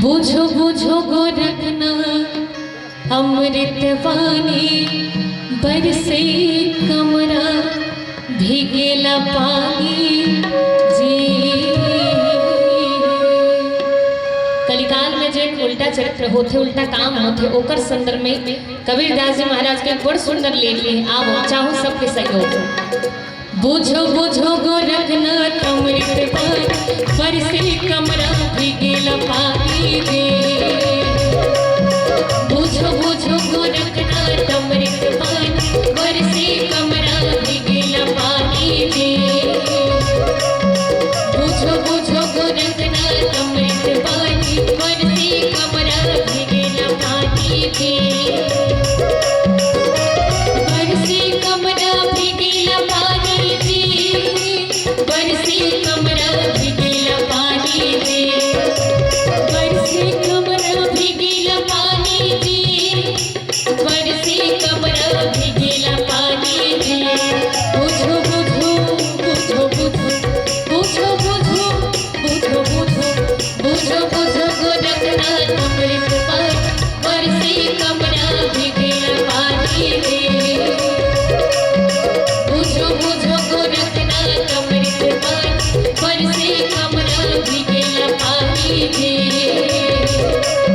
बुझो बुझो गोरखनाथ अमृत वाणी बरसे कमरा भीगेला पानी जी। कलिकाल में जो उल्टा चरित्र होते उल्टा काम होते ओकर संदर्भ में कबीरदास जी महाराज के बड़ सुंदर ले लिए आओ चाहो सबके सहयोग। बुझो बुझो गोरखनाथ अमृत वाणी बरसे कमरा भीगेला पानी जी। बुझो बुझो गोरखनाथ अमृत वाणी बरसे कमरा भीगेला पानी जी। बुझो बुझो गोरखनाथ अमृत वाणी बरसे कमरा भीगेला पानी जी। बरसे कमरा भीगेला पानी जी। बरसे कमरा भीगेला पानी जी। बरसे कमरा भीगेला पानी जी। बरसे कमरा भीगेला पानी जी। बुझो बुझो बुझो बुझो बुझो बुझो बुझो बुझो बुझो गोरखनाथ अमृत वाणी बरसे कमरा भीगेला पानी जी। बुझो बुझो गोरखनाथ अमृत वाणी बरसे कमरा भीगेला पानी जी।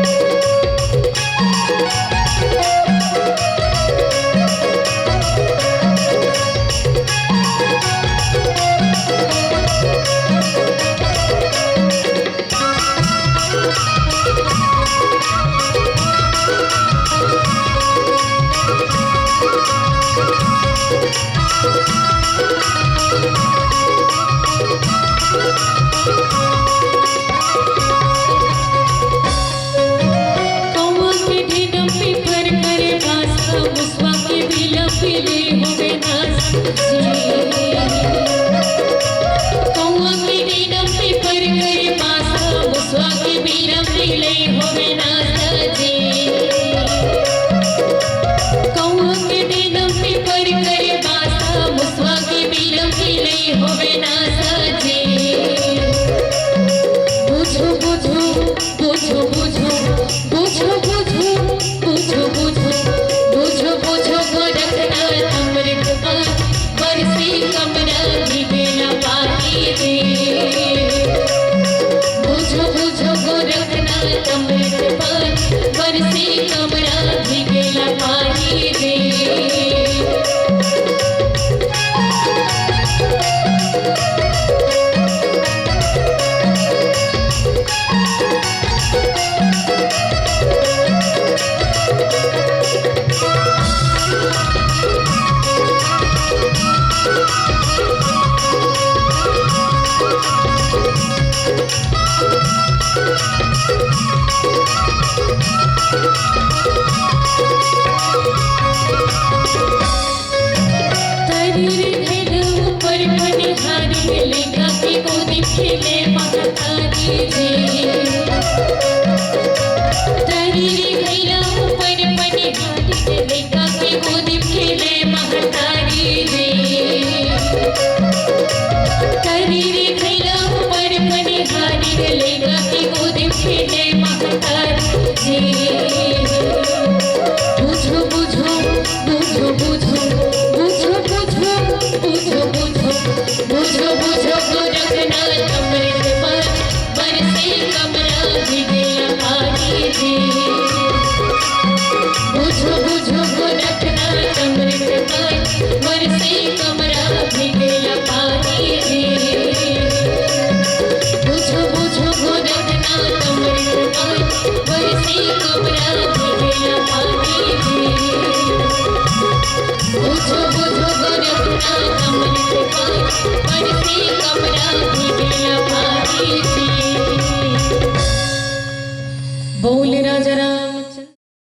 बोल राजा राम।